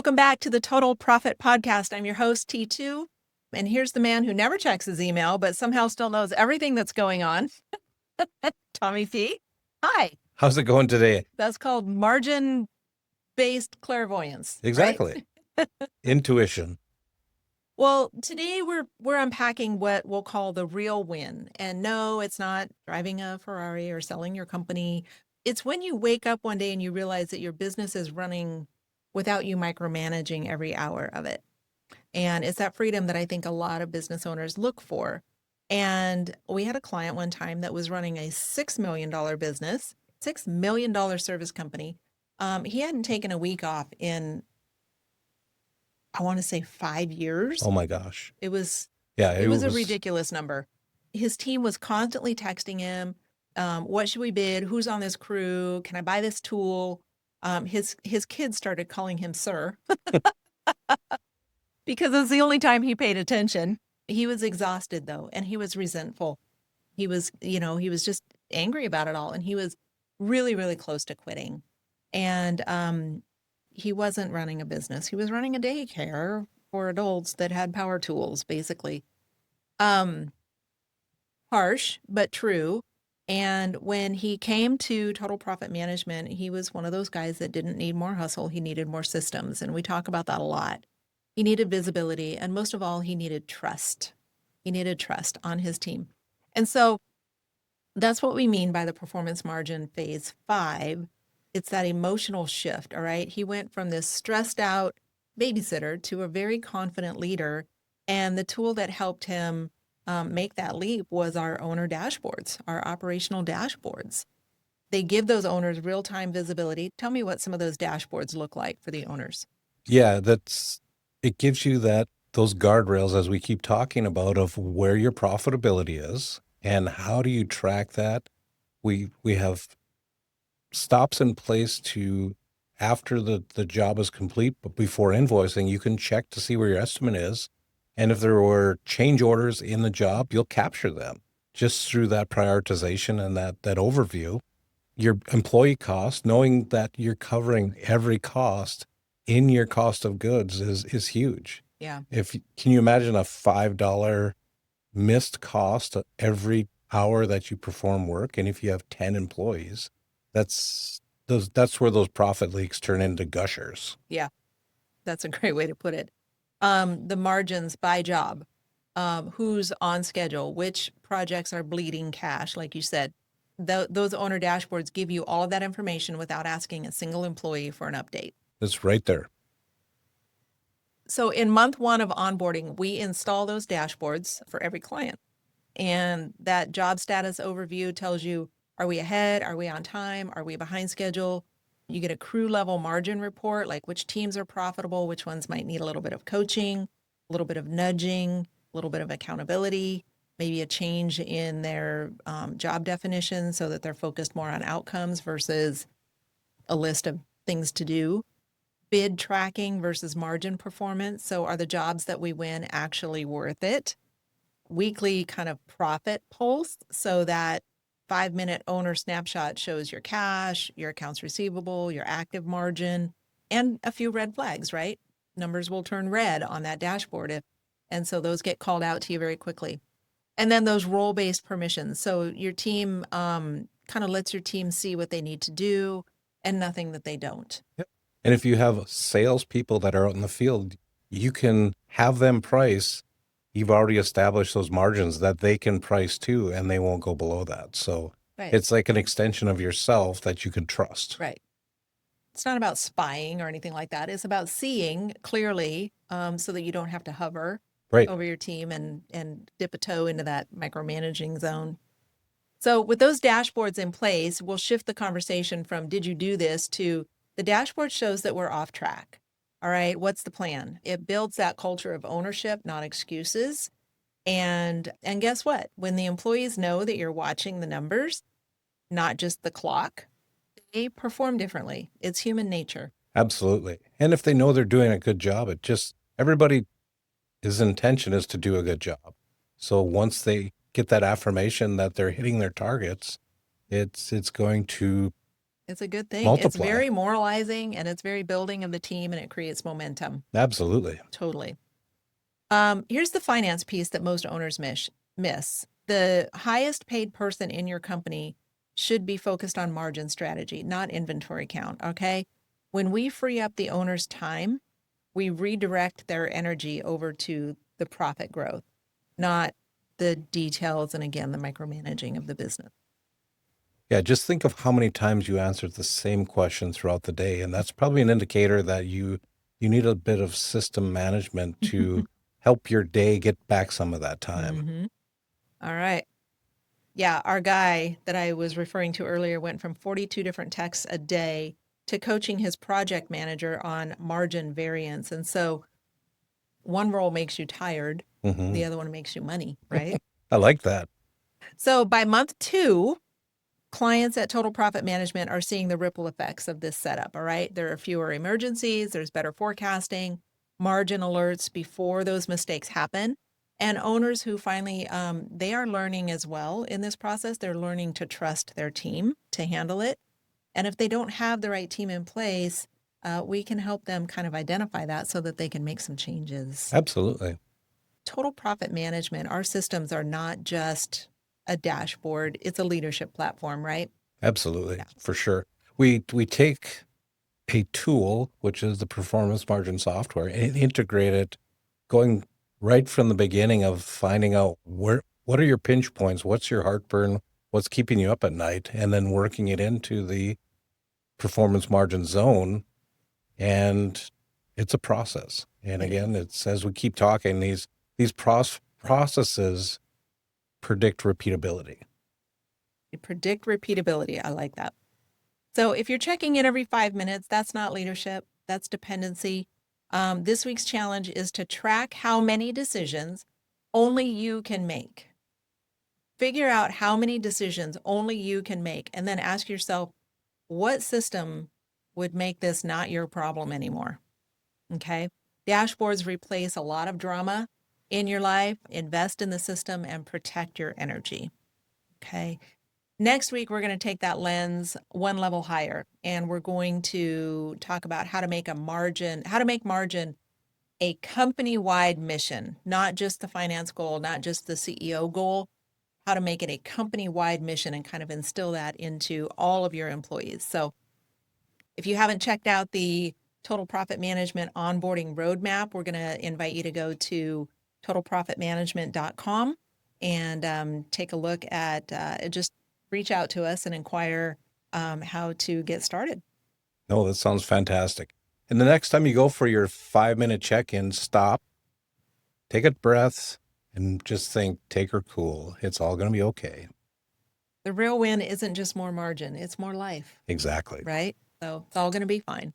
Welcome back to the Total Profit Podcast. I'm your host, T2. And here's the man who never checks his email, but somehow still knows everything that's going on. Tommy P. Hi. How's it going today? That's called margin-based clairvoyance. Exactly. Right? Intuition. Well, today we're unpacking what we'll call the real win. And no, it's not driving a Ferrari or selling your company. It's when you wake up one day and you realize that your business is running without you micromanaging every hour of it. And it's that freedom that I think a lot of business owners look for. And we had a client one time that was running a $6 million business, $6 million service company. He hadn't taken a week off in, I want to say 5 years. Oh my gosh. It was a ridiculous number. His team was constantly texting him, what should we bid? Who's on this crew? Can I buy this tool? His kids started calling him sir because it's the only time he paid attention. He was exhausted though, and he was resentful. He was just angry about it all, and he was really, really close to quitting. And he wasn't running a business. He was running a daycare for adults that had power tools, basically. Harsh, but true. And when he came to Total Profit Management, he was one of those guys that didn't need more hustle. He needed more systems. And we talk about that a lot. He needed visibility. And most of all, he needed trust. He needed trust on his team. And so that's what we mean by the performance margin phase 5. It's that emotional shift. All right. He went from this stressed out babysitter to a very confident leader. And the tool that helped him make that leap was our owner dashboards, our operational dashboards. They give those owners real-time visibility. Tell me what some of those dashboards look like for the owners. Yeah, it gives you those guardrails, as we keep talking about, of where your profitability is and how do you track that. We have stops in place to, after the job is complete, but before invoicing, you can check to see where your estimate is. And if there were change orders in the job, you'll capture them just through that prioritization and that overview. Your employee cost, knowing that you're covering every cost in your cost of goods is huge. Yeah. Can you imagine a $5 missed cost every hour that you perform work? And if you have 10 employees, that's where those profit leaks turn into gushers. Yeah, that's a great way to put it. The margins by job, who's on schedule, which projects are bleeding cash, like you said. Those owner dashboards give you all of that information without asking a single employee for an update. It's right there. So in month 1 of onboarding, we install those dashboards for every client. And that job status overview tells you, are we ahead? Are we on time? Are we behind schedule? You get a crew level margin report, like which teams are profitable, which ones might need a little bit of coaching, a little bit of nudging, a little bit of accountability, maybe a change in their job definition so that they're focused more on outcomes versus a list of things to do. Bid tracking versus margin performance. So are the jobs that we win actually worth it? Weekly kind of profit pulse so that 5-minute owner snapshot shows your cash, your accounts receivable, your active margin, and a few red flags, right? Numbers will turn red on that dashboard. And so those get called out to you very quickly. And then those role-based permissions. So your team kind of lets your team see what they need to do and nothing that they don't. Yep. And if you have salespeople that are out in the field, you can have them price. You've already established those margins that they can price to, and they won't go below that. So Right. It's like an extension of yourself that you can trust. Right. It's not about spying or anything like that. It's about seeing clearly so that you don't have to hover Right. over your team and dip a toe into that micromanaging zone. So with those dashboards in place, we'll shift the conversation from did you do this to the dashboard shows that we're off track. All right, what's the plan? It builds that culture of ownership, not excuses. And guess what? When the employees know that you're watching the numbers, not just the clock, they perform differently. It's human nature. Absolutely. And if they know they're doing a good job, everybody's intention is to do a good job. So once they get that affirmation that they're hitting their targets, it's going to It's a good thing. It's Multiply. very moralizing and it's very building of the team and it creates momentum. Absolutely. Totally. Here's the finance piece that most owners miss. The highest paid person in your company should be focused on margin strategy, not inventory count. Okay. When we free up the owner's time, we redirect their energy over to the profit growth, not the details and again, the micromanaging of the business. Yeah, just think of how many times you answered the same question throughout the day, and that's probably an indicator that you need a bit of system management to help your day get back some of that time. Mm-hmm. All right. Yeah, our guy that I was referring to earlier went from 42 different texts a day to coaching his project manager on margin variance. And so one role makes you tired, Hmm. the other one makes you money, right? I like that. So by month 2, clients at Total Profit Management are seeing the ripple effects of this setup. All right. There are fewer emergencies, there's better forecasting, margin alerts before those mistakes happen. And owners who finally, they are learning as well in this process. They're learning to trust their team to handle it. And if they don't have the right team in place, we can help them kind of identify that so that they can make some changes. Absolutely. Total Profit Management, our systems are not just a dashboard, it's a leadership platform, right? Absolutely. Yeah. For sure. We take a tool, which is the performance margin software, and integrate it going right from the beginning of finding out what are your pinch points, what's your heartburn, what's keeping you up at night, and then working it into the performance margin zone. And it's a process. And It is. again, it's as we keep talking, these processes predict repeatability. You predict repeatability. I like that. So if you're checking in every 5 minutes, that's not leadership, that's dependency. This week's challenge is to track how many decisions only you can make. Figure out how many decisions only you can make, and then ask yourself, what system would make this not your problem anymore? Okay. Dashboards replace a lot of drama in your life. Invest in the system and protect your energy. Okay. Next week, we're going to take that lens one level higher, and we're going to talk about how to make margin a company-wide mission, not just the finance goal, not just the CEO goal, how to make it a company-wide mission and kind of instill that into all of your employees. So if you haven't checked out the Total Profit Management onboarding roadmap, we're going to invite you to go to totalprofitmanagement.com and take a look at just reach out to us and inquire how to get started. No, that sounds fantastic. And the next time you go for your 5-minute check-in, stop, take a breath, and just think, take her cool. It's all going to be okay. The real win isn't just more margin, it's more life, Exactly. right? So it's all going to be fine.